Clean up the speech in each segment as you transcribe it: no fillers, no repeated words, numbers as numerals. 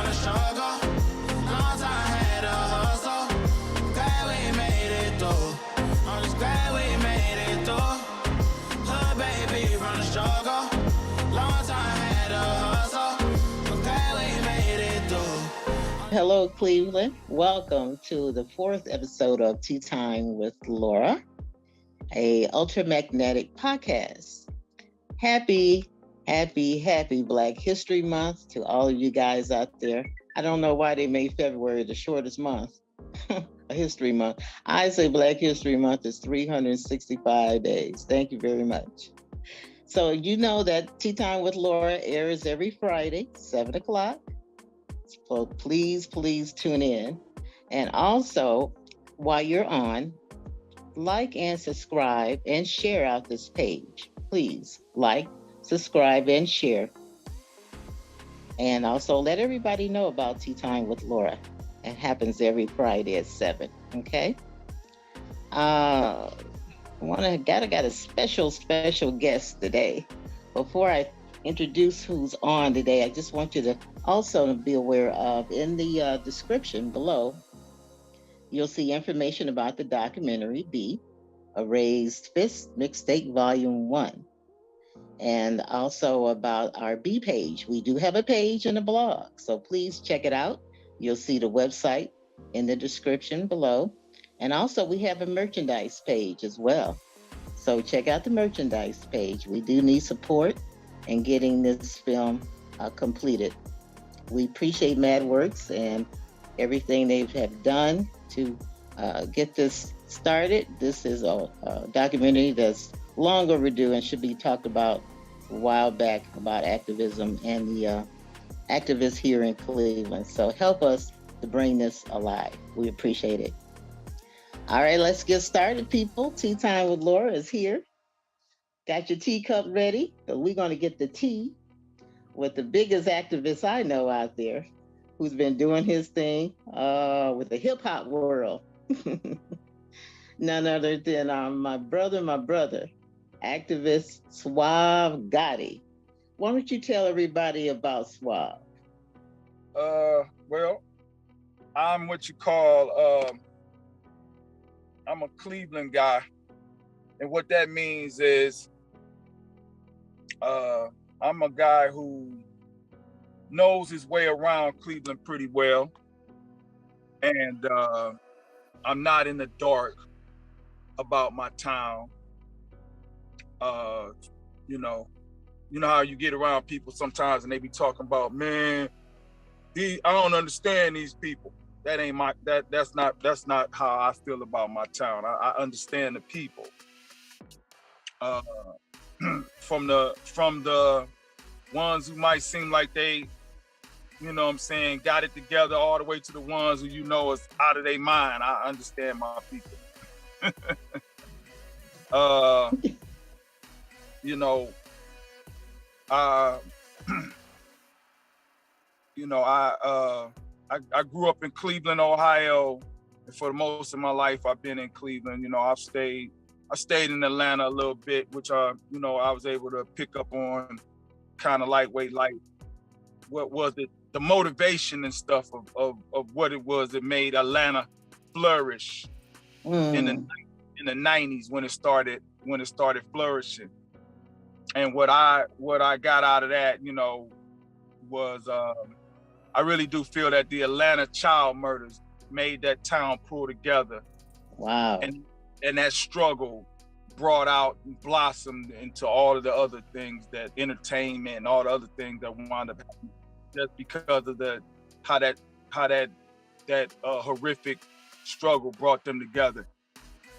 the struggle. Long time had to hustle. Glad we made it through. I'm just glad we made it through. Hood baby from the struggle. Long time had to hustle. I'm glad we made it through. Hello, Cleveland. Welcome to the fourth episode of Tea Time with Laura, a Ultramagnetic podcast. Happy Black History Month to all of you guys out there. I don't know why they made February the shortest month, a history month. I say Black History Month is 365 days. Thank you very much. So you know that Tea Time with Laura airs every Friday, 7 o'clock. So please tune in. And also, while you're on, like and subscribe and share out this page. Please like, subscribe, and share. And also let everybody know about Tea Time with Laura. It happens every Friday at 7. Okay? Got a special guest today. Before I introduce who's on today, I just want you to also be aware of in the description below, you'll see information about the documentary B, A Raised Fist Mixtape Volume 1, and also about our B page. We do have a page and a blog, so please check it out. You'll see the website in the description below. And also we have a merchandise page as well. So check out the merchandise page. We do need support in getting this film completed. We appreciate MadWorks and everything they have done to get this started. This is a documentary that's long overdue and should be talked about a while back about activism and the activists here in Cleveland. So help us to bring this alive. We appreciate it. All right, let's get started, people. Tea Time with Laura is here. Got your teacup ready? So we're going to get the tea with the biggest activist I know out there, who's been doing his thing with the hip hop world. None other than my brother, activist Suave Goddi. Why don't you tell everybody about Suave? Well, I'm what you call, I'm a Cleveland guy. And what that means is I'm a guy who knows his way around Cleveland pretty well. And I'm not in the dark about my town. You know how you get around people sometimes and they be talking about, man, I don't understand these people. That ain't that's not how I feel about my town. I understand the people. From the ones who might seem like they, got it together, all the way to the ones who is out of their mind. I understand my people. I grew up in Cleveland, Ohio, and for the most of my life I've been in Cleveland. I stayed in Atlanta a little bit, which I was able to pick up on kind of lightweight, like what was it, the motivation and stuff of what it was that made Atlanta flourish in the 90s when it started flourishing. And what I got out of that, was I really do feel that the Atlanta child murders made that town pull together. Wow. And that struggle brought out and blossomed into all of the other things, that entertainment and all the other things that wound up happening, just because of how that horrific struggle brought them together.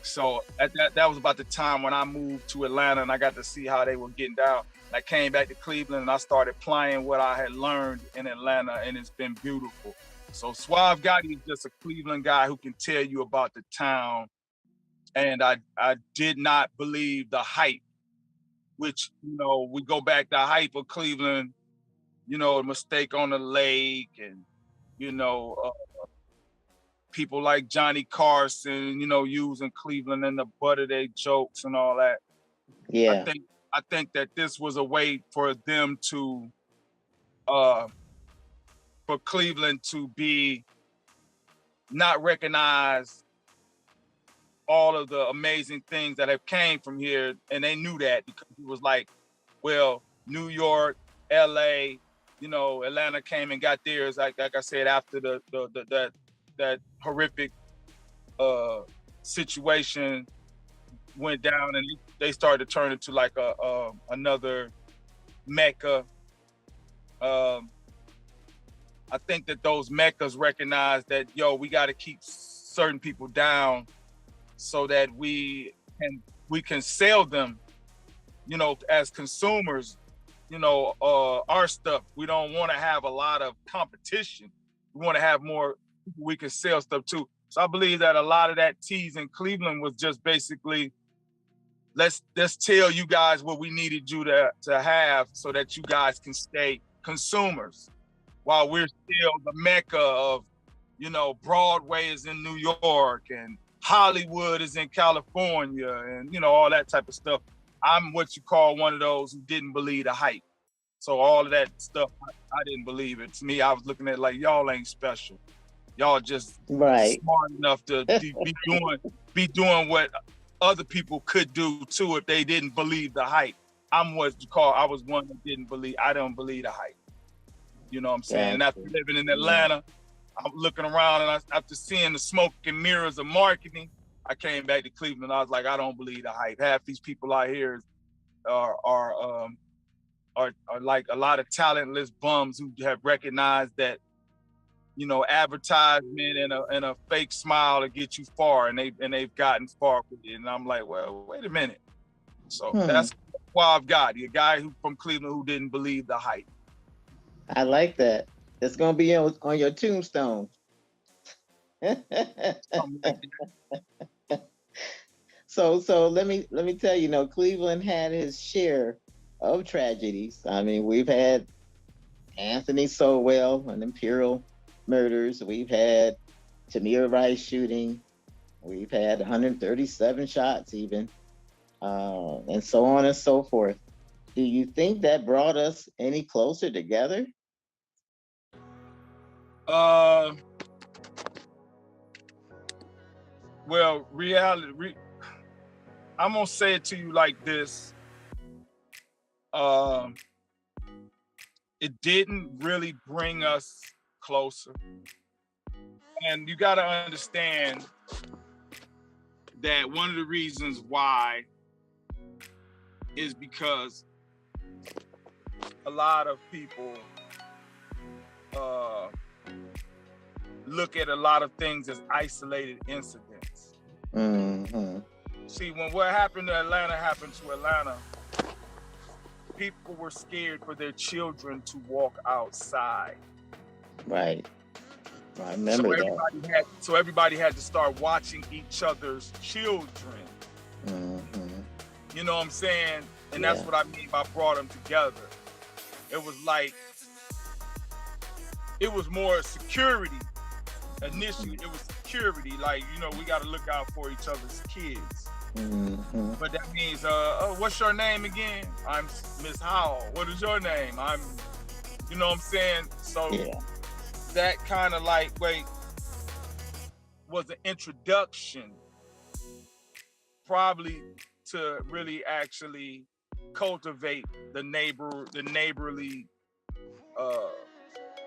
So that was about the time when I moved to Atlanta and I got to see how they were getting down. I came back to Cleveland and I started applying what I had learned in Atlanta, and it's been beautiful. So Suave Goddi is just a Cleveland guy who can tell you about the town. And I did not believe the hype, which, we go back to hype of Cleveland, a mistake on the lake, and, people like Johnny Carson, using Cleveland in the butt of their jokes and all that. Yeah. I think that this was a way for them to for Cleveland to be not recognize all of the amazing things that have came from here, and they knew that because it was like, well, New York, LA, you know, Atlanta came and got theirs, like I said, after that horrific situation went down, and they started to turn into like another Mecca. I think that those Meccas recognize that, yo, we got to keep certain people down so that we can sell them, you know, as consumers, you know, our stuff. We don't want to have a lot of competition. We want to have more people we can sell stuff to. So I believe that a lot of that tease in Cleveland was just basically, let's tell you guys what we needed you to have so that you guys can stay consumers, while we're still the Mecca of, you know, Broadway is in New York and Hollywood is in California and, you know, all that type of stuff. I'm what you call one of those who didn't believe the hype. So all of that stuff, I didn't believe it. To me, I was looking at like, y'all ain't special. Y'all just smart enough to be doing what other people could do too if they didn't believe the hype. I was one that I don't believe the hype. You know what I'm saying? And after living in Atlanta, I'm looking around, and after seeing the smoke and mirrors of marketing, I came back to Cleveland. I was like, I don't believe the hype. Half these people out here are like a lot of talentless bums who have recognized that, you know, advertisement and a fake smile to get you far, and they've gotten far with it. And I'm like, well, wait a minute. So that's Suave Goddi, a guy from Cleveland who didn't believe the hype. I like that. It's gonna be on your tombstone. So let me tell you, you know, Cleveland had his share of tragedies. I mean, we've had Anthony Sowell and Imperial murders. We've had Tamir Rice shooting. We've had 137 shots even, and so on and so forth. Do you think that brought us any closer together? Well, I'm gonna say it to you like this. It didn't really bring us closer. And you gotta understand that one of the reasons why is because a lot of people look at a lot of things as isolated incidents. Mm-hmm. See, when what happened to Atlanta, people were scared for their children to walk outside. Right. I remember that. So everybody had to start watching each other's children. Mm-hmm. You know what I'm saying? And that's what I mean by brought them together. It was like, it was more security. Initially, it was security. Like, you know, we got to look out for each other's kids. Mm-hmm. But that means, what's your name again? I'm Miss Howell. What is your name? I'm, you know what I'm saying? So that kind of like, was an introduction probably to really actually cultivate the neighborly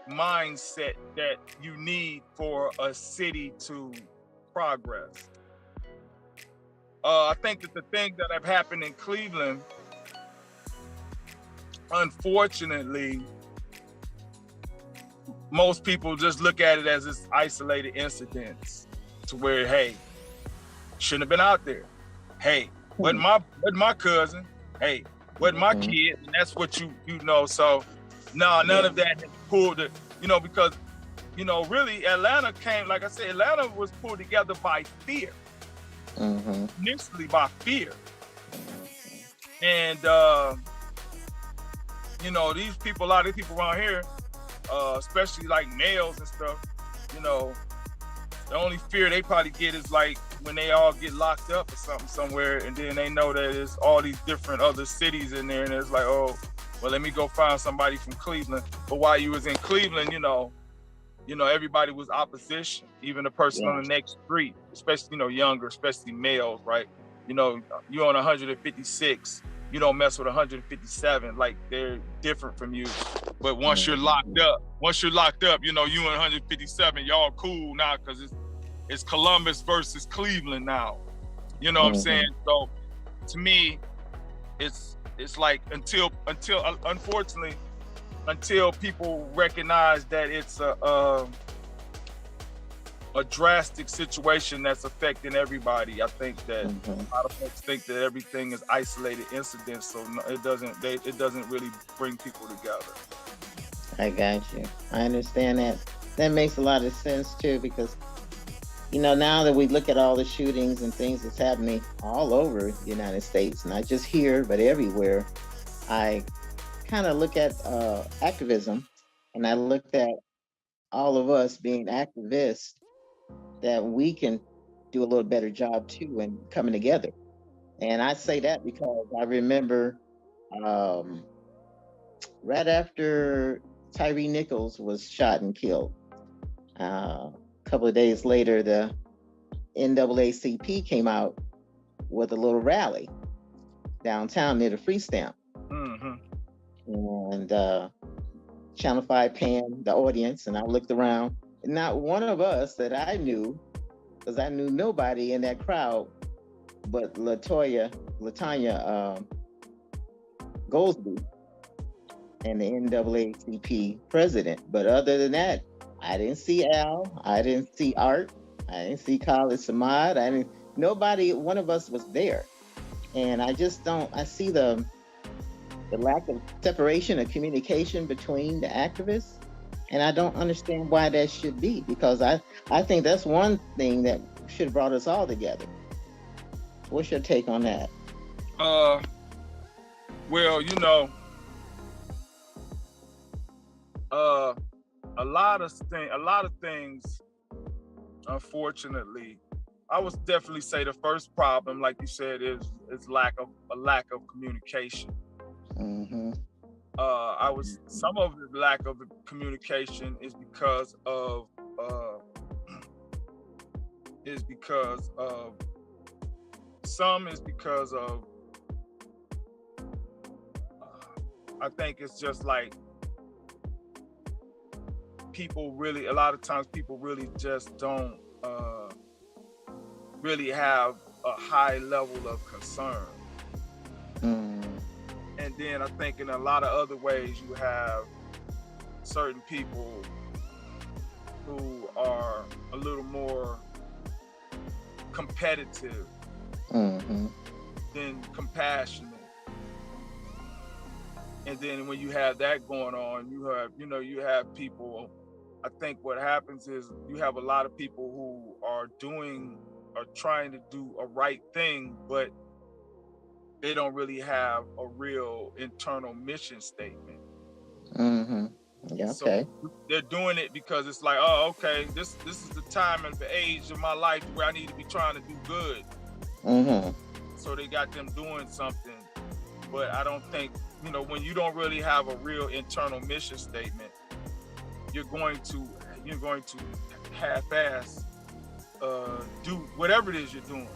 mindset that you need for a city to progress. I think that the things that have happened in Cleveland, unfortunately, most people just look at it as this isolated incidents to where, hey, shouldn't have been out there. Hey, wasn't my cousin. Hey, wasn't my kid. And that's what you know. So no, none of that has pulled it, you know, because, you know, really Atlanta came, like I said, Atlanta was pulled together by fear. Mm-hmm. Initially by fear. And, you know, a lot of these people around here, especially like males and stuff, you know, the only fear they probably get is like when they all get locked up or something somewhere, and then they know that there's all these different other cities in there, and it's like, oh, well, let me go find somebody from Cleveland. But while you was in Cleveland, you know, everybody was opposition, even the person Yeah. on the next street, especially, younger, especially males, right? You're on 156, you don't mess with 157, like they're different from you. But once you're locked up, you and 157, y'all cool now, because it's Columbus versus Cleveland now. You know what I'm saying? So to me, it's like until unfortunately, until people recognize that it's a drastic situation that's affecting everybody, I think that a lot of folks think that everything is isolated incidents, so it doesn't really bring people together. I got you. I understand that. That makes a lot of sense too, because now that we look at all the shootings and things that's happening all over the United States, not just here but everywhere, I kind of look at activism, and I looked at all of us being activists, that we can do a little better job too in coming together. And I say that because I remember right after Tyree Nichols was shot and killed, a couple of days later, the NAACP came out with a little rally downtown near the Free Stamp. And Channel 5 panned the audience, and I looked around. Not one of us that I knew, because I knew nobody in that crowd but Latanya Goldsby and the NAACP president. But other than that, I didn't see Al, I didn't see Art, I didn't see Khalid Samad, nobody, one of us was there. And I just don't, I see the lack of separation of communication between the activists. And I don't understand why that should be, because I think that's one thing that should have brought us all together. What's your take on that? Well, a lot of things, unfortunately, I would definitely say the first problem, like you said, is a lack of communication. Some of the lack of communication is because of I think it's just like a lot of times people really just don't really have a high level of concern. And then I think in a lot of other ways, you have certain people who are a little more competitive than compassionate. And then when you have that going on, you have people, I think what happens is you have a lot of people who are trying to do a right thing, but they don't really have a real internal mission statement. Yeah, okay. So they're doing it because it's like, oh, okay, this is the time and the age of my life where I need to be trying to do good. So they got them doing something. But I don't think, when you don't really have a real internal mission statement, you're going to half-ass do whatever it is you're doing,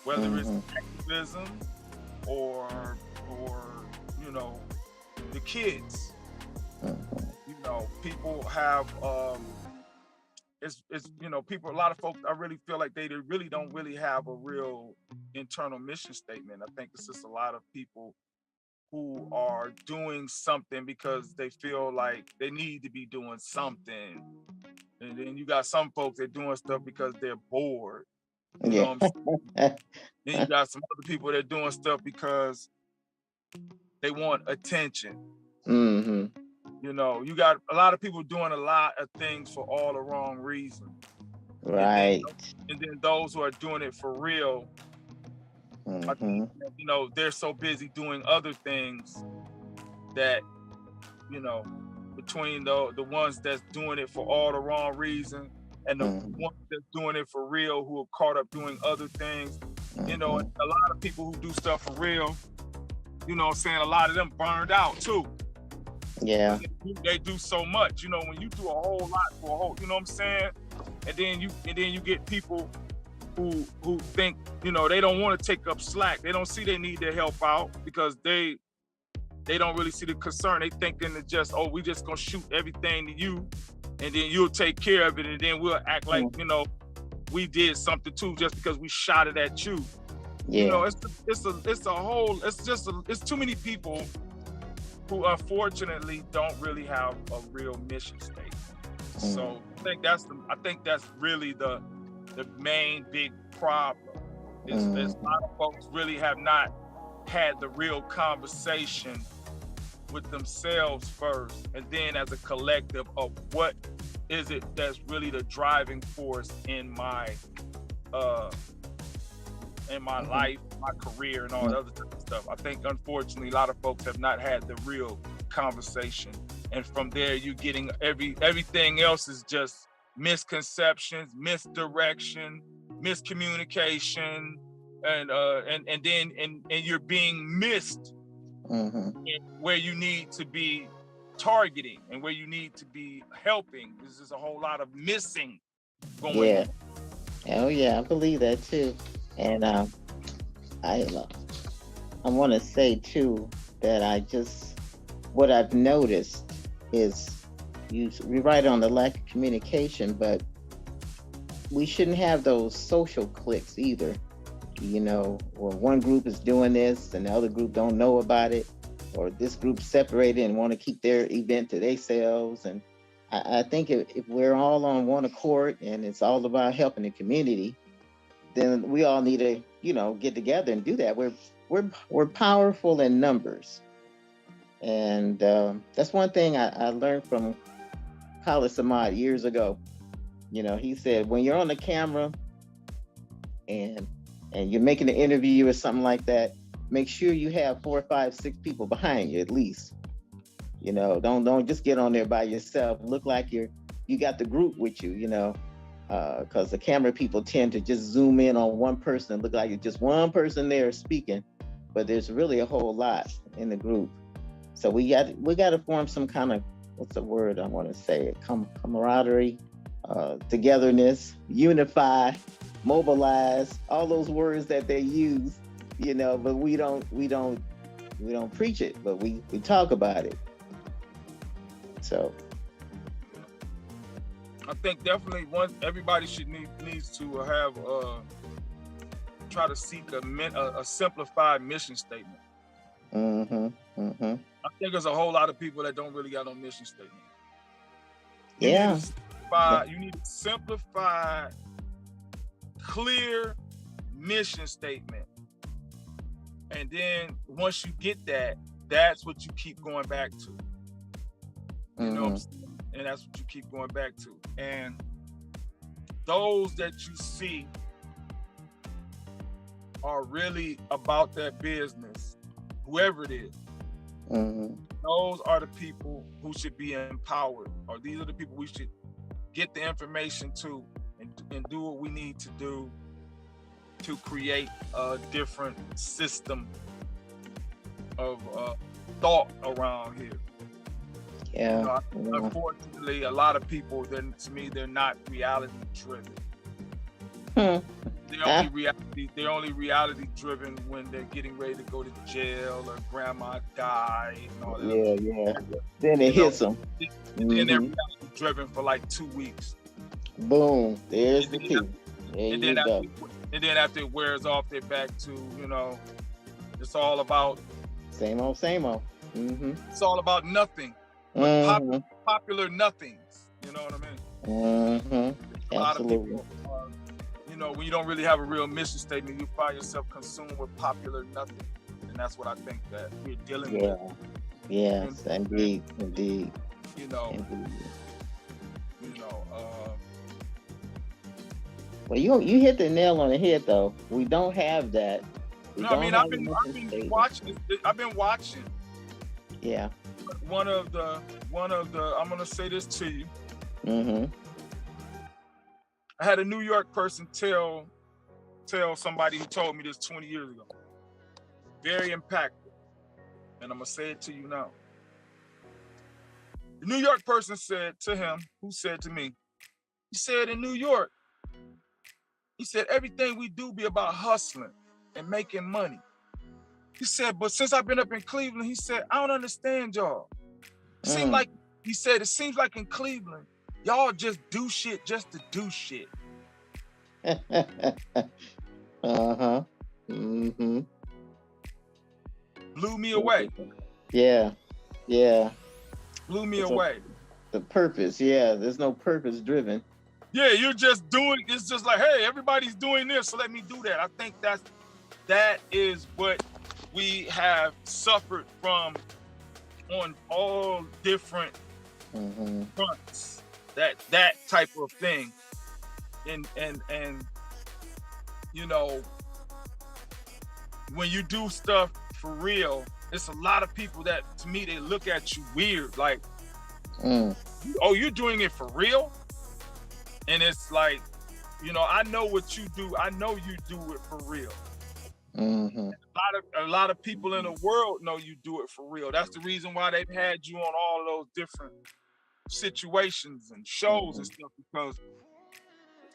whether it's activism or the kids. People have people, a lot of folks, I really feel like they really don't really have a real internal mission statement. I think it's just a lot of people who are doing something because they feel like they need to be doing something. And then you got some folks that are doing stuff because they're bored. You know what I'm saying? Then you got some other people that are doing stuff because they want attention. You got a lot of people doing a lot of things for all the wrong reasons. Right. And then those who are doing it for real, I think, they're so busy doing other things that, between the ones that's doing it for all the wrong reason and the ones that's doing it for real, who are caught up doing other things, and a lot of people who do stuff for real, a lot of them burned out too. Yeah. They do so much, you know, when you do a whole lot for a whole, you know what I'm saying? And then you get people who think, you know, they don't want to take up slack. They don't see they need their help out because they don't really see the concern. They thinking that just, oh, we just gonna shoot everything to you and then you'll take care of it and then we'll act like, you know, we did something too just because we shot it at you. Yeah. You know, it's too many people who unfortunately don't really have a real mission statement. So I think that's really the main big problem. Is a lot of folks really have not had the real conversation with themselves first, and then as a collective of what is it that's really the driving force in my life, my career, and all the other type of stuff. I think unfortunately a lot of folks have not had the real conversation, and from there you're getting everything else is just misconceptions, misdirection, miscommunication, and then you're being missed where you need to be targeting and where you need to be helping. There's just a whole lot of missing going on. Oh yeah, I believe that too. And I want to say too that what I've noticed is you're right on the lack of communication, but we shouldn't have those social cliques either. You know, where one group is doing this and the other group don't know about it, or this group separated and want to keep their event to themselves. And I think if we're all on one accord and it's all about helping the community, then we all need to, you know, get together and do that. We're powerful in numbers, and that's one thing I learned from Khalid Samad years ago. You know, he said when you're on the camera and you're making an interview or something like that, make sure you have 4, 5, 6 people behind you at least. You know, don't just get on there by yourself. Look like you got the group with you. You know, because the camera people tend to just zoom in on one person and look like it's just one person there speaking, but there's really a whole lot in the group. So we got to form some kind of, what's the word I want to say? Camaraderie, togetherness, unify, mobilize, all those words that they use, you know, but we don't preach it, but we talk about it. So I think definitely everybody needs to have try to seek a simplified mission statement. I think there's a whole lot of people that don't really got no mission statement. You need a simplified, clear mission statement. And then once you get that, that's what you keep going back to. You know what I'm saying? And that's what you keep going back to. And those that you see are really about that business, whoever it is. Those are the people who should be empowered, or these are the people we should get the information to and do what we need to do to create a different system of thought around here. Yeah. You know, unfortunately, a lot of people, to me, they're not reality driven. They're only reality driven when they're getting ready to go to jail or grandma died and all that. Yeah. Then it hits them. And then they're reality driven for like 2 weeks. Boom. There's the key. And then after it wears off, they're back to, you know, it's all about same old. It's all about nothing. Popular nothings. You know what I mean? Absolutely. A lot of people, you know, when you don't really have a real mission statement, you find yourself consumed with popular nothing. And that's what I think that we're dealing with. Yes, indeed. You know, well, you hit the nail on the head, though. We don't have that. I've been watching. Yeah. One of the. I'm gonna say this to you. I had a New York person tell somebody who told me this 20 years ago. Very impactful, and I'm gonna say it to you now. The New York person said to him, who said to me, he said, in New York, he said, everything we do be about hustling and making money. He said, but since I've been up in Cleveland, he said, I don't understand y'all. It seemed like, he said, it seems like in Cleveland, y'all just do shit just to do shit. Uh-huh. Mm-hmm. Blew me away. Yeah. Yeah. Blew me away. The purpose, yeah. There's no purpose driven. Yeah, you're just doing, it's just like, hey, everybody's doing this, so let me do that. I think that is what we have suffered from on all different fronts. That type of thing. And you know, when you do stuff for real, it's a lot of people that, to me, they look at you weird, like, oh, you're doing it for real? And it's like, you know, I know what you do. I know you do it for real. A lot of people in the world know you do it for real. That's the reason why they've had you on all of those different situations and shows and stuff, because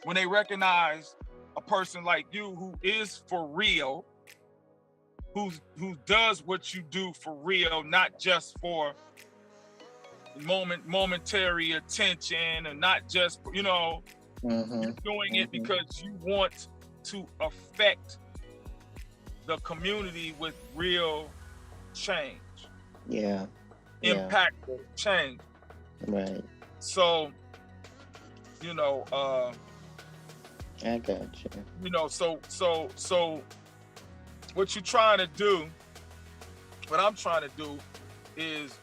when they recognize a person like you who is for real, who does what you do for real, not just for momentary attention, and not just, you know, you're doing it because you want to affect the community with real change. Yeah. Impactful change. Right. So, you know, I got you. You know, so what you're trying to do, what I'm trying to do is,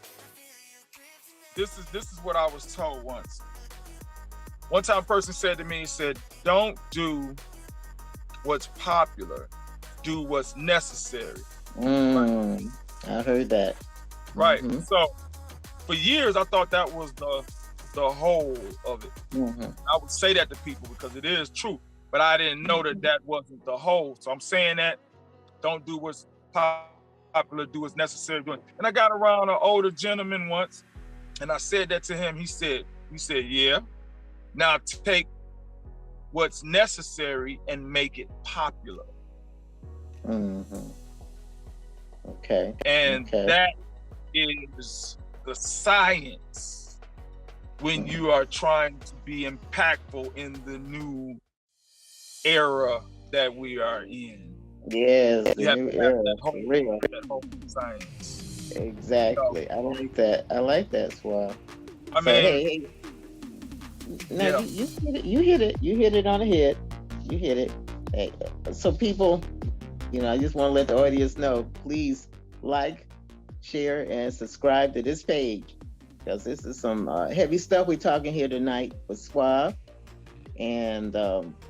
this is what I was told once. One time a person said to me, he said, don't do what's popular, do what's necessary. I heard that. Right. So for years, I thought that was the whole of it. I would say that to people because it is true, but I didn't know that wasn't the whole. So I'm saying that, don't do what's popular, do what's necessary. And I got around an older gentleman once, and I said that to him. He said, yeah, now take what's necessary and make it popular. Okay. And that is the science when you are trying to be impactful in the new era that we are in. Yes, You have new to have era, that whole science. Exactly. So, I like that. I like that, Suave. I mean, hey. No, you hit it. You hit it on the head. You hit it. Hey, so people, you know, I just want to let the audience know, please like, share, and subscribe to this page, because this is some heavy stuff we're talking here tonight with Suave, and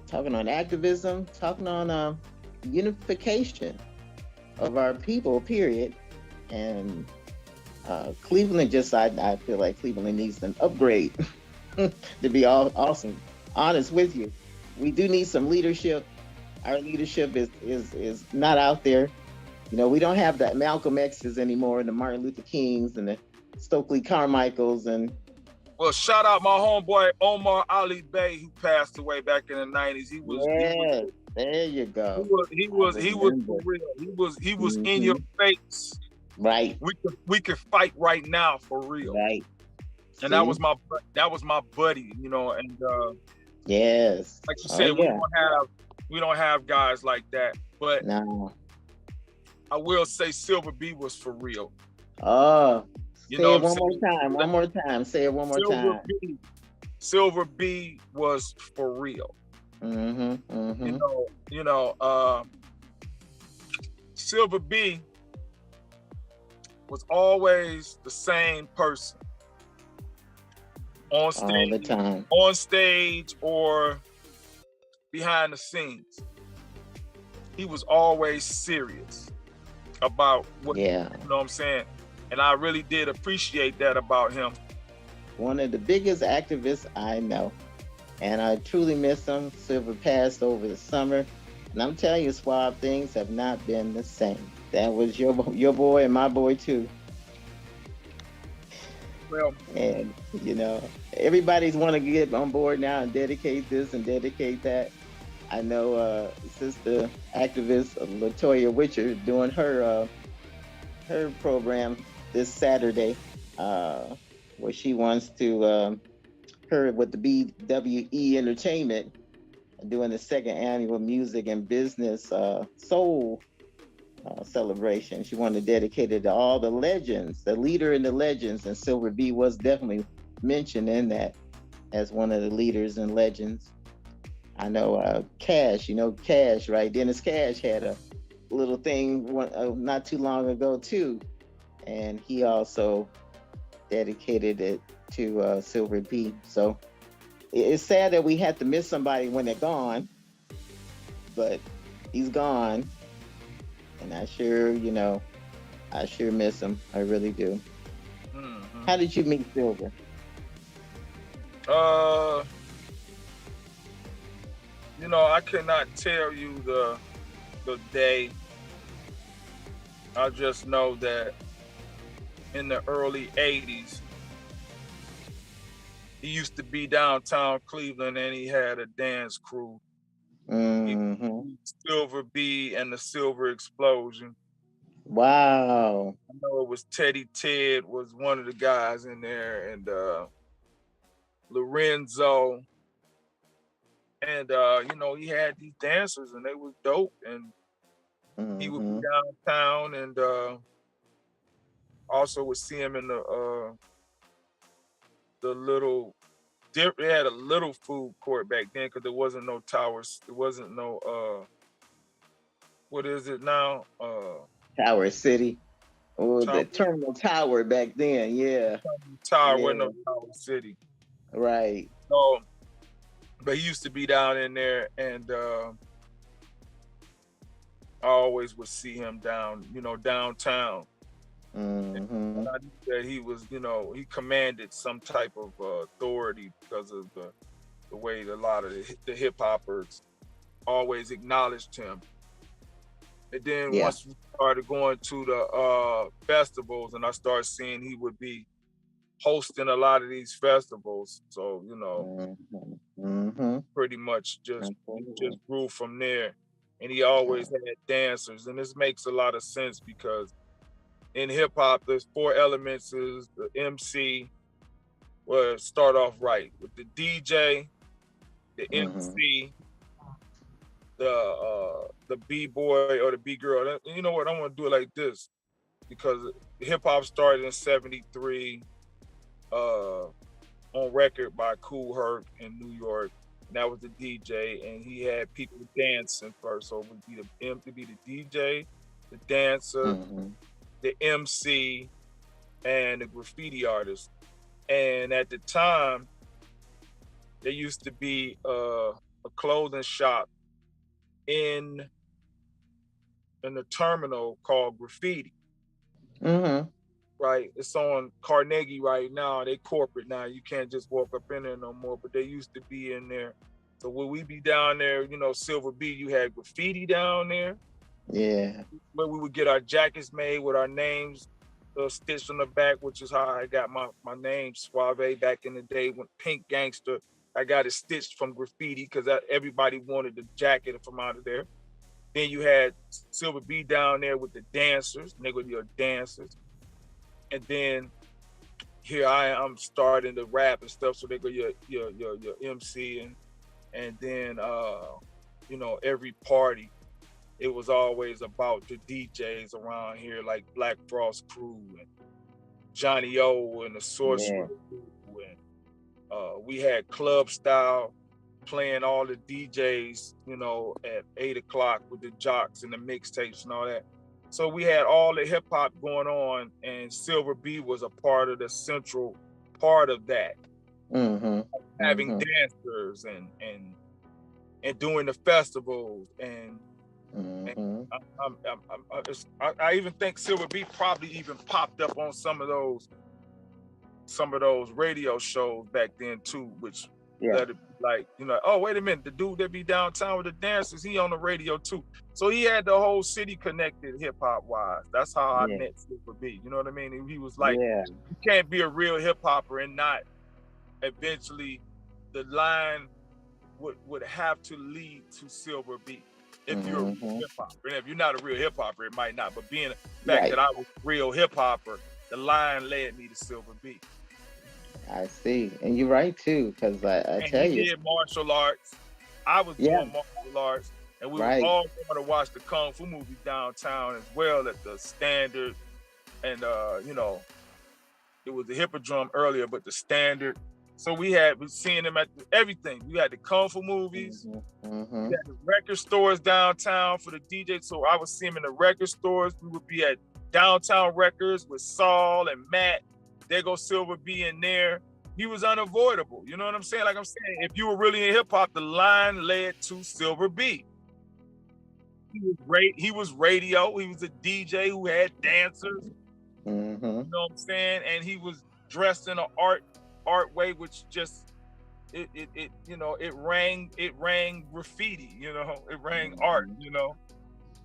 talking on activism, talking on unification of our people, period. And Cleveland I feel like Cleveland needs an upgrade to be awesome. Honest with you. We do need some leadership. Our leadership is not out there. You know, we don't have the Malcolm X's anymore, and the Martin Luther Kings and the Stokely Carmichaels. And well, shout out my homeboy Omar Ali Bey, who passed away back in the 90s. He was there you go. He was for real. He was in your face. Right. We could fight right now for real. Right. And that was my buddy, you know, and yes. Like you said, we don't have guys like that. But no. I will say Silver B was for real. Oh, you say know it one more time. Say it one more time. Silver B was for real. You know, Silver B was always the same person on stage, all the time, on stage or behind the scenes. He was always serious about what, you know what I'm saying? And I really did appreciate that about him. One of the biggest activists I know. And I truly miss him. Silver passed over the summer. And I'm telling you, Suave, things have not been the same. That was your boy and my boy too. Well, And everybody's want to get on board now and dedicate this and dedicate that. I know sister activist Latoya Witcher doing her program this Saturday, uh, where she wants to her with the BWE Entertainment doing the second annual music and business soul celebration. She wanted to dedicate it to all the legends, the leader in the legends, and Silver B was definitely mentioned in that as one of the leaders and legends. I know Cash, Cash, right? Dennis Cash had a little thing not too long ago too, and he also dedicated it to Silver B. So it's sad that we had to miss somebody when they're gone, but he's gone, and I sure miss him. I really do. mm-hmm. How did you meet Silver? I cannot tell you the day. I just know that in the early 80s, he used to be downtown Cleveland and he had a dance crew. Mm-hmm. Silver B and the Silver Explosion. Wow. I know it was Teddy Ted was one of the guys in there, and Lorenzo. And he had these dancers and they was dope, and he would be downtown, and also would see him in the little they had a little food court back then because there wasn't no towers, there wasn't no what is it now? Tower City. Oh, Tower, the Terminal Tower back then. Yeah. Tower Yeah. wasn't no Tower City. Right. So, but he used to be down in there, and I always would see him downtown. Mm-hmm. And I knew that he was, he commanded some type of authority because of the way that a lot of the hip hoppers always acknowledged him. And then once we started going to the festivals, and I started seeing he would be hosting a lot of these festivals, so pretty much just grew from there. And he always had dancers, and this makes a lot of sense because in hip hop, there's 4 elements: is the MC. Well, start off right with the DJ, the MC, the B-boy or the B-girl. You know what? I want to do it like this because hip hop started in '73 on record by Kool Herc in New York. And that was the DJ, and he had people dancing first. So it would be the DJ, the dancer, the MC, and the graffiti artist. And at the time, there used to be a clothing shop in the terminal called Graffiti. Right, it's on Carnegie right now. They corporate now. You can't just walk up in there no more. But they used to be in there. So when we be down there, Silver B, you had Graffiti down there. Yeah. Where we would get our jackets made with our names stitched on the back, which is how I got my name, Suave, back in the day when Pink Gangster. I got it stitched from Graffiti because everybody wanted the jacket from out of there. Then you had Silver B down there with the dancers, nigga, your dancers. And then here I'm starting to rap and stuff, so they go your MC, and then every party, it was always about the DJs around here, like Black Frost Crew and Johnny O and the Sorcerer Crew, and we had club style playing all the DJs, at 8 o'clock with the jocks and the mixtapes and all that. So we had all the hip hop going on, and Silver B was a part of the central part of that. Having dancers and doing the festivals, and I even think Silver B probably even popped up on some of those radio shows back then too, which let it like, you know, oh, wait a minute, the dude that be downtown with the dancers, he on the radio too. So he had the whole city connected hip hop wise. That's how I met Silver B. You know what I mean? He was like, you can't be a real hip hopper and not eventually the line would have to lead to Silver B. If you're a real hip hopper. And if you're not a real hip hopper, it might not. But being the fact that I was a real hip hopper, the line led me to Silver B. I see. And you're right too, because I tell you. He did martial arts. I was doing martial arts. And we were all going to watch the Kung Fu movies downtown as well at the Standard. And, you know, it was the Hippodrome earlier, but the Standard. So we was seeing them at everything. We had the Kung Fu movies. We had the record stores downtown for the DJs. So I would see them in the record stores. We would be at Downtown Records with Saul and Matt. There go Silver B in there. He was unavoidable. You know what I'm saying? Like I'm saying, if you were really in hip hop, the line led to Silver B. He was radio. He was a DJ who had dancers. You know what I'm saying? And he was dressed in an art way, which just it you know, it rang graffiti. You know, it rang art. You know,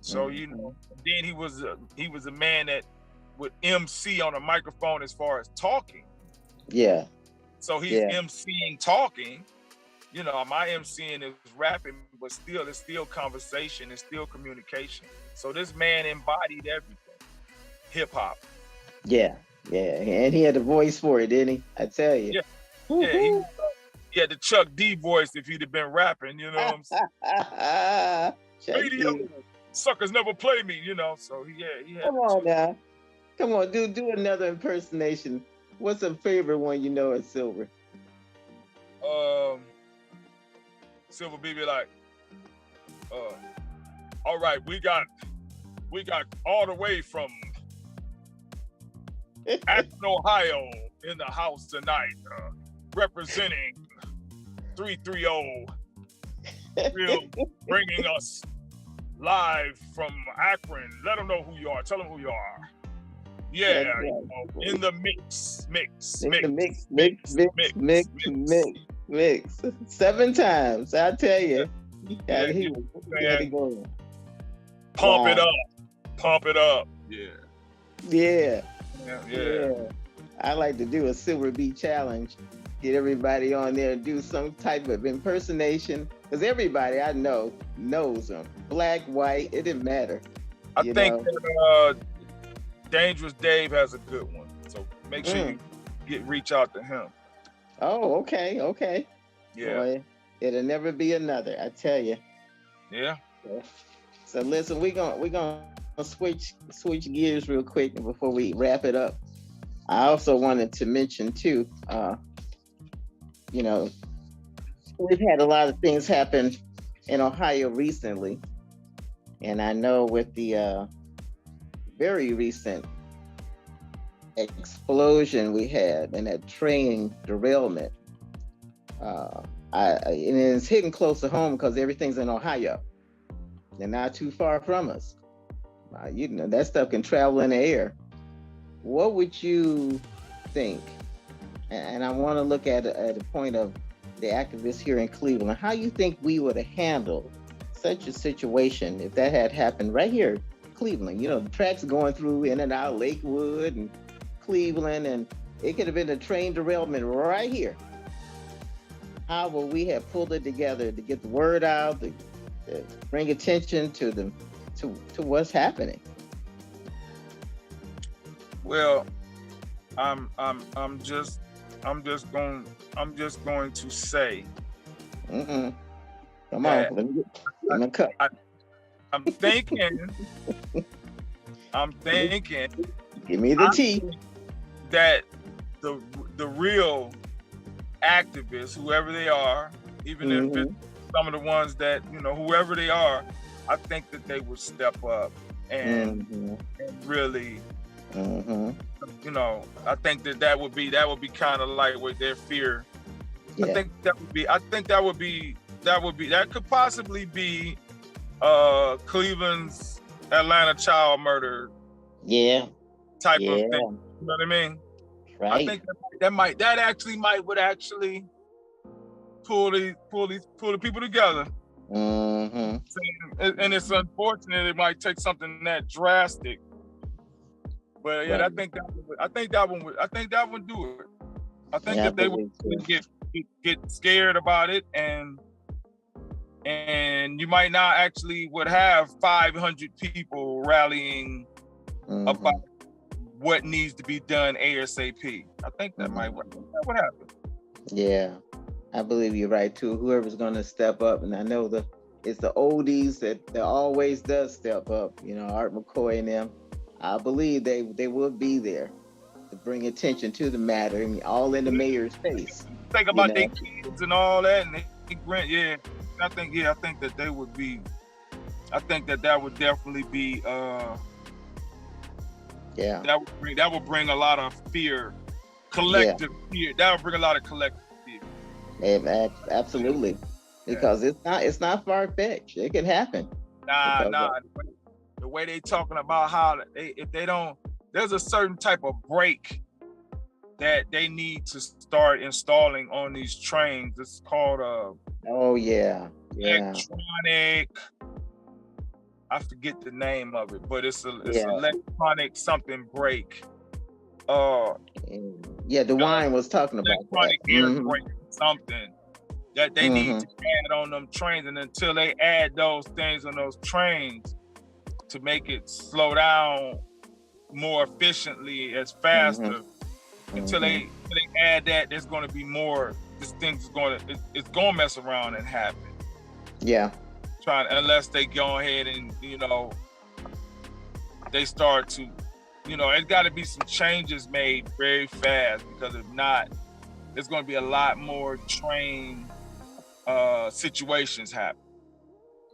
so you know. Then he was a man that would MC on a microphone as far as talking. Yeah. So he's MCing talking. You know, my MCing is rapping, but still, it's still conversation, it's still communication. So this man embodied everything. Hip hop. Yeah. And he had the voice for it, didn't he? I tell you. Yeah. He had the Chuck D voice if he'd have been rapping, you know what I'm saying? Radio suckers never play me, you know. So he had Come on now. Come on, do another impersonation. What's a favorite one you know at Silver? Silver B be like, all right, we got all the way from Akron, Ohio in the house tonight, representing 330, bringing us live from Akron. Let them know who you are. Tell them who you are. Yeah, you know, in the mix. 7 times, I tell you. He had to go. Pump it up. Yeah. I like to do a Silver B challenge. Get everybody on there and do some type of impersonation. Because everybody I know knows them. Black, white, it didn't matter. I think that Dangerous Dave has a good one. So make sure you reach out to him. Oh, okay. Yeah. Boy, it'll never be another, I tell you. Yeah. So listen, we're gonna switch gears real quick before we wrap it up. I also wanted to mention too, you know, we've had a lot of things happen in Ohio recently, and I know with the very recent explosion we had and that train derailment, and it's hitting close to home because everything's in Ohio. They're not too far from us. You know, that stuff can travel in the air. What would you think? And I want to look at a point of the activists here in Cleveland. How you think we would have handled such a situation if that had happened right here in Cleveland? You know, the tracks going through in and out Lakewood and Cleveland, and it could have been a train derailment right here. How would we have pulled it together to get the word out, to bring attention to what's happening? Well, I'm just going to say. Come on, let me cut. I'm thinking. Give me the tea. That the real activists, whoever they are, even if it's some of the ones that, you know, whoever they are, I think that they would step up and really, you know, I think that would be kind of like with their fear. Yeah. I think that could possibly be Cleveland's Atlanta child murder. Yeah. Type of thing. You know what I mean? Right. I think that actually would pull the people together. Mm-hmm. And it's unfortunate it might take something that drastic. But yeah, Right. I think that one do it. I think Yeah, I if they would believe so. get scared about it, and you might not actually would have 500 people rallying Mm-hmm. about what needs to be done ASAP. I think that might work. That would happen. Yeah, I believe you're right too. Whoever's going to step up, and I know it's the oldies that always does step up. You know, Art McCoy and them. I believe they will be there to bring attention to the matter, and all in the mayor's face. Think about their kids and all that, and they grant. Yeah, I think that they would be. I think that would definitely be. Yeah. That would bring a lot of fear, collective fear. That would bring a lot of collective fear. Absolutely, because it's not far fetched. It can happen. Nah. The way they talking about how if they don't, there's a certain type of brake that they need to start installing on these trains. It's called electronic. I forget the name of it, but it's electronic something brake. DeWine was talking about electronic air brake something that they need to add on them trains, and until they add those things on those trains to make it slow down more efficiently as faster, until they add that, there's going to be more. This thing's going to mess around and happen. Yeah. Unless they go ahead and they start to, it's got to be some changes made very fast, because if not, there's going to be a lot more train situations happen.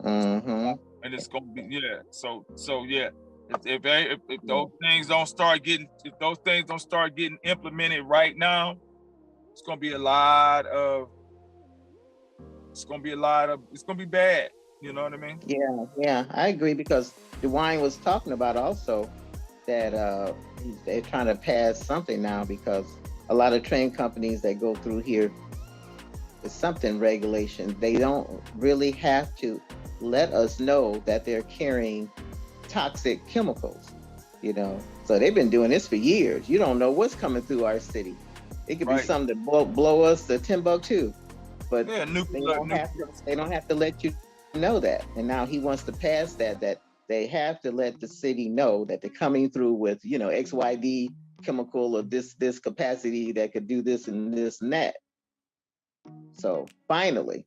And it's going to be So if those things don't start getting implemented right now, it's going to be bad. You know what I mean? Yeah, I agree, because DeWine was talking about also that they're trying to pass something now, because a lot of train companies that go through here, it's something regulation. They don't really have to let us know that they're carrying toxic chemicals, So they've been doing this for years. You don't know what's coming through our city. It could be something to blow us to Timbuktu, but they don't have to let you know that. And now he wants to pass that they have to let the city know that they're coming through with XYD chemical of this capacity that could do this and this and that. So finally.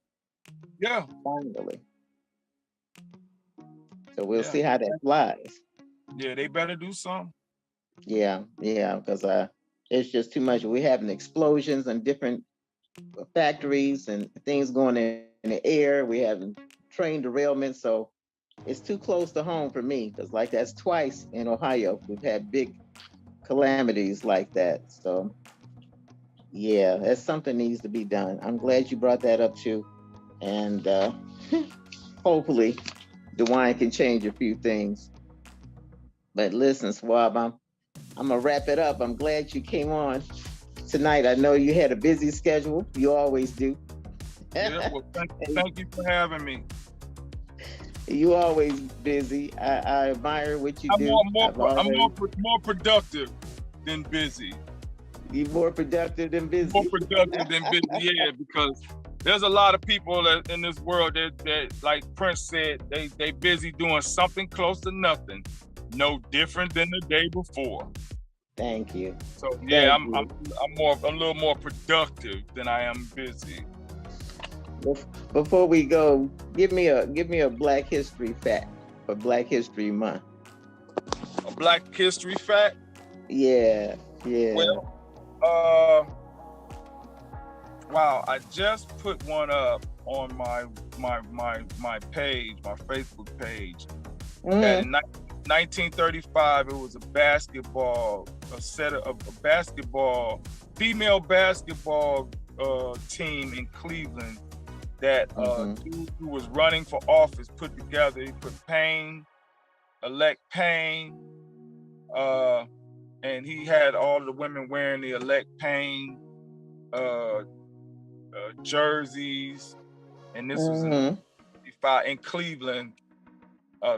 So we'll see how that flies. Yeah, they better do something. Yeah, because it's just too much. We're having explosions in different factories and things going in the air. We're having train derailments, so it's too close to home for me, because that's twice in Ohio we've had big calamities like that. So yeah, that's something needs to be done. I'm glad you brought that up too, and hopefully DeWine can change a few things. But listen, Suave, I'm gonna wrap it up. I'm glad you came on tonight. I know you had a busy schedule. You always do. Well, thank you for having me. You always busy. I admire what you do. I'm more productive than busy. You're more productive than busy. More productive than busy, yeah, because there's a lot of people in this world that like Prince said, they busy doing something close to nothing, no different than the day before. Thank you. So yeah, I'm a little more productive than I am busy. Before we go, give me a Black History fact for Black History Month. A Black History fact? Yeah. Well, wow, I just put one up on my page, my Facebook page. And in 1935, it was a female basketball team in Cleveland that dude who was running for office put together. He put elect Payne, and he had all the women wearing the elect Payne jerseys, and this was in Cleveland,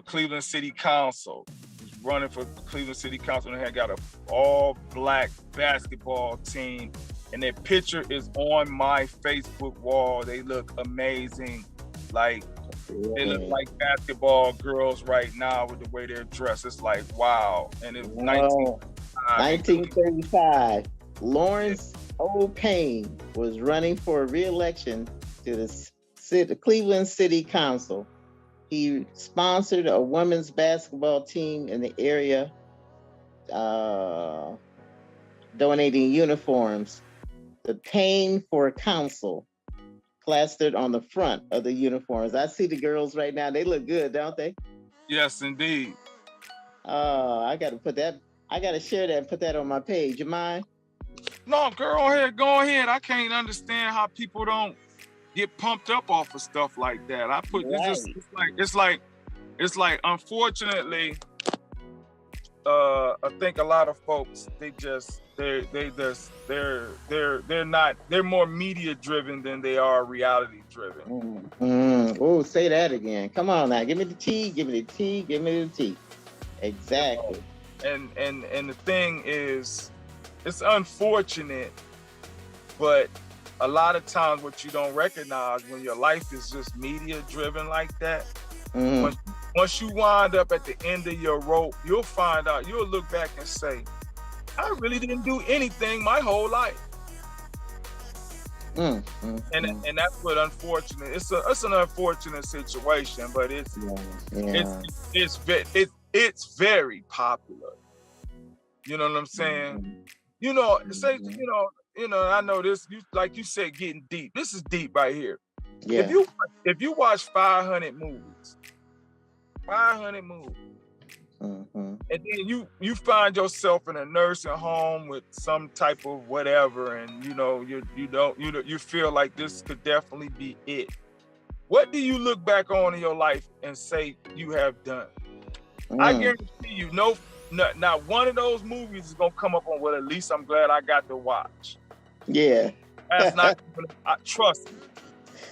Cleveland City Council. He's running for Cleveland City Council, and they had got an all-black basketball team, and their picture is on my Facebook wall. They look amazing, like they look like basketball girls right now with the way they're dressed. It's like, wow. And it was 1935. Lawrence O. Payne was running for re-election to the Cleveland City Council. He sponsored a women's basketball team in the area, donating uniforms. The Payne for Council plastered on the front of the uniforms. I see the girls right now. They look good, don't they? Yes, indeed. I got to share that and put that on my page. You mind? No, girl, go ahead. I can't understand how people don't get pumped up off of stuff like that. It's like unfortunately, I think a lot of folks, they're more media driven than they are reality driven. Oh, say that again. Come on now. Give me the tea, give me the tea, give me the tea. Exactly. And the thing is, it's unfortunate, but a lot of times what you don't recognize when your life is just media driven like that, once you wind up at the end of your rope, you'll find out, you'll look back and say, I really didn't do anything my whole life. And that's what unfortunate. It's an unfortunate situation, but it's very popular. You know what I'm saying? You know, I know this. Like you said, getting deep. This is deep right here. Yeah. If you watch 500 movies, and then you find yourself in a nursing home with some type of whatever, and you feel like this could definitely be it. What do you look back on in your life and say you have done? I guarantee you, not one of those movies is gonna come up on, well, at least I'm glad I got to watch. Yeah. That's not trust me.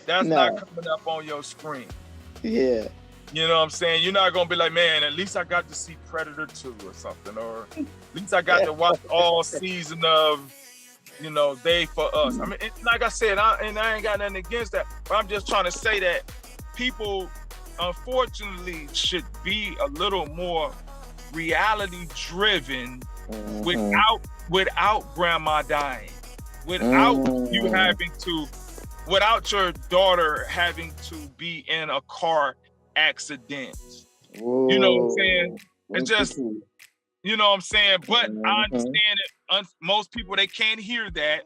That's not coming up on your screen. Yeah. You know what I'm saying? You're not gonna be like, man, at least I got to see Predator 2 or something, or at least I got to watch all season of, They For Us. I mean, like I said, I ain't got nothing against that, but I'm just trying to say that people, unfortunately, should be a little more reality driven without grandma dying, without without your daughter having to be in a car accident. Whoa. You know what I'm saying? It's just, you know what I'm saying? But I understand that most people, they can't hear that.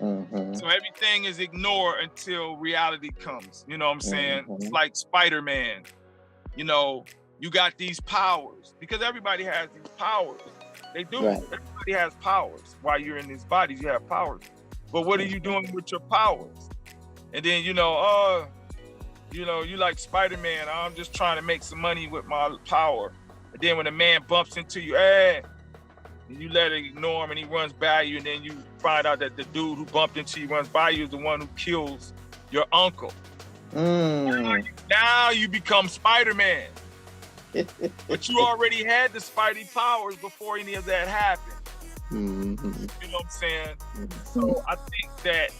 So everything is ignored until reality comes. You know what I'm saying? It's like Spider-Man. You got these powers, because everybody has these powers. They do. Right. Everybody has powers. While you're in these bodies, you have powers. But what are you doing with your powers? And then, you like Spider-Man, I'm just trying to make some money with my power. And then when a man bumps into you, you let it ignore him and he runs by you, and then you find out that the dude who bumped into you, runs by you, is the one who kills your uncle. Now you become Spider-Man. But you already had the Spidey powers before any of that happened. You know what I'm saying? So I think that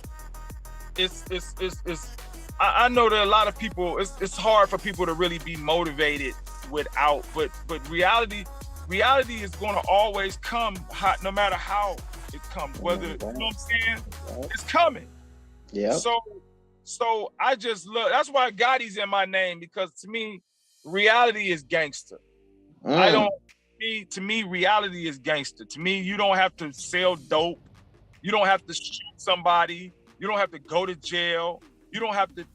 I know that a lot of people, it's hard for people to really be motivated without, but reality is going to always come hot, no matter how it comes, whether, you know what I'm saying? It's coming. Yeah. So I just love, that's why Goddi's in my name, because to me, reality is gangster. To me, reality is gangster. To me, you don't have to sell dope. You don't have to shoot somebody. You don't have to go to jail. You don't have to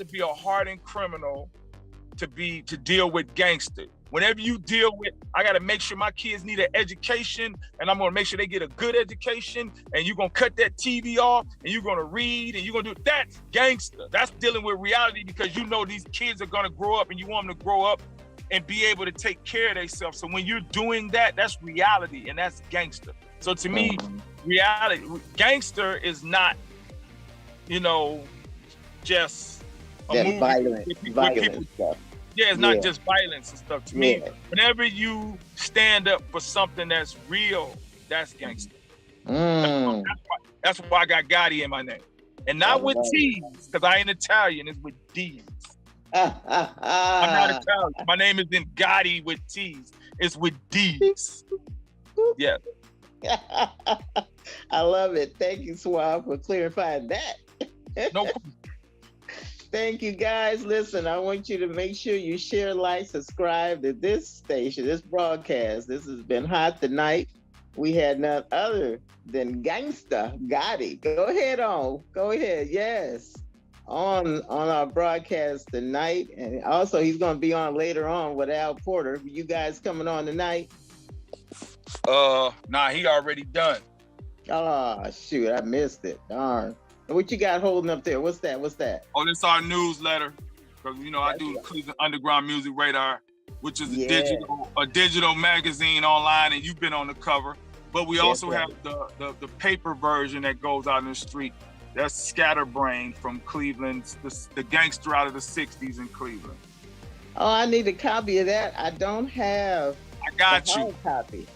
be a hardened criminal to deal with gangster. Whenever you deal with, I got to make sure my kids need an education, and I'm going to make sure they get a good education, and you're going to cut that TV off, and you're going to read, and you're going to do, that's gangster. That's dealing with reality, because these kids are going to grow up, and you want them to grow up and be able to take care of themselves. So when you're doing that, that's reality, and that's gangster. So to me, reality, gangster is not you know, just a That movie with people. violent stuff. Yeah, it's Yeah. not just violence and stuff. To me, Yeah. whenever you stand up for something that's real, that's gangster. Mm. That's why I got Gotti in my name. And I not with love T's, because I ain't Italian, it's with D's. I'm not Italian. My name isn't Gotti with T's, it's with D's. Yeah. I love it. Thank you, Suave, for clarifying that. No. Thank you, guys. Listen, I want you to make sure you share, like, subscribe to this station, this broadcast. This has been hot tonight. We had none other than Gangsta Gotti. Go ahead. Yes, on our broadcast tonight, and also he's going to be on later on with Al Porter. You guys coming on tonight? Nah, he already done. Oh shoot, I missed it. Darn. What you got holding up there? What's that? Oh, this our newsletter. Because I do right. Cleveland Underground Music Radar, which is Yeah. a digital magazine online, and you've been on the cover. But we also right. have the paper version that goes out in the street. That's Scatterbrain from Cleveland, the gangster out of the 60s in Cleveland. Oh, I need a copy of that. I don't have I got the you. hard copy.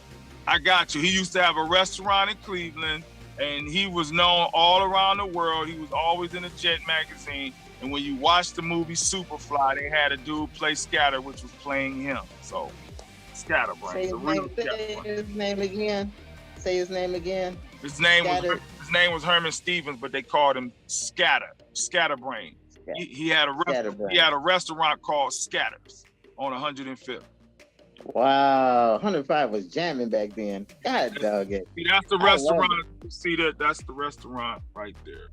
I got you. He used to have a restaurant in Cleveland, and he was known all around the world. He was always in a Jet magazine. And when you watch the movie Superfly, they had a dude play Scatter, which was playing him. So, Scatterbrain. Say his name again. Say his name again. His name was Herman Stevens, but they called him Scatterbrain. He had a restaurant called Scatters on 105th. Wow, 105 was jamming back then. God dog it. See, that's the restaurant. See that? That's the restaurant right there.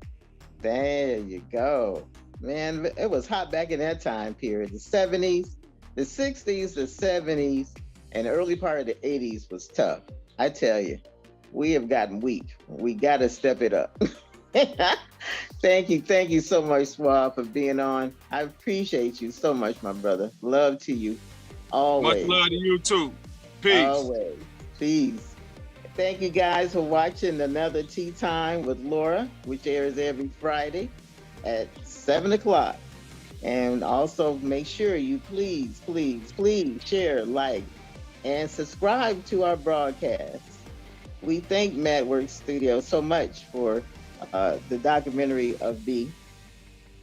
There you go. Man, it was hot back in that time period. The 70s, the 60s, the 70s, and the early part of the 80s was tough. I tell you, we have gotten weak. We got to step it up. Thank you so much, Suave, for being on. I appreciate you so much, my brother. Love to you. Always. Much love to you too. Peace. Always. Peace. Thank you guys for watching another Tea Time with Laura, which airs every Friday at 7 o'clock. And also make sure you please share, like, and subscribe to our broadcast. We thank Madworks Studios so much for the documentary of B,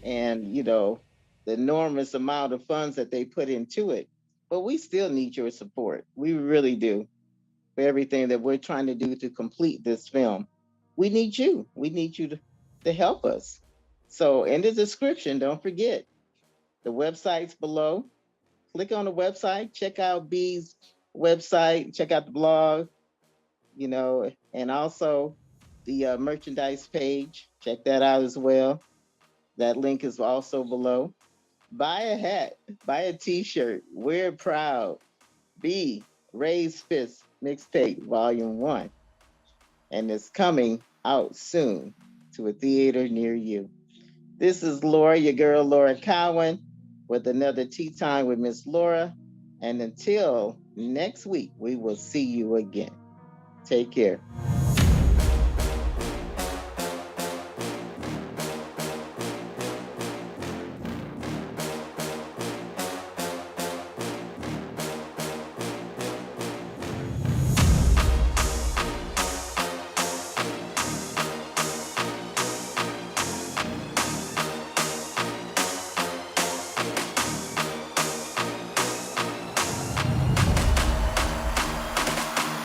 and the enormous amount of funds that they put into it. But we still need your support. We really do, for everything that we're trying to do to complete this film. We need you. We need you to help us. So in the description, don't forget, the website's below. Click on the website, check out B's website, check out the blog, and also the merchandise page. Check that out as well. That link is also below. Buy a hat, buy a t-shirt, wear it proud. B, Raise Fist Mixtape Volume 1. And it's coming out soon to a theater near you. This is Laura, your girl Laura Cowan, with another Tea Time with Miss Laura. And until next week, we will see you again. Take care.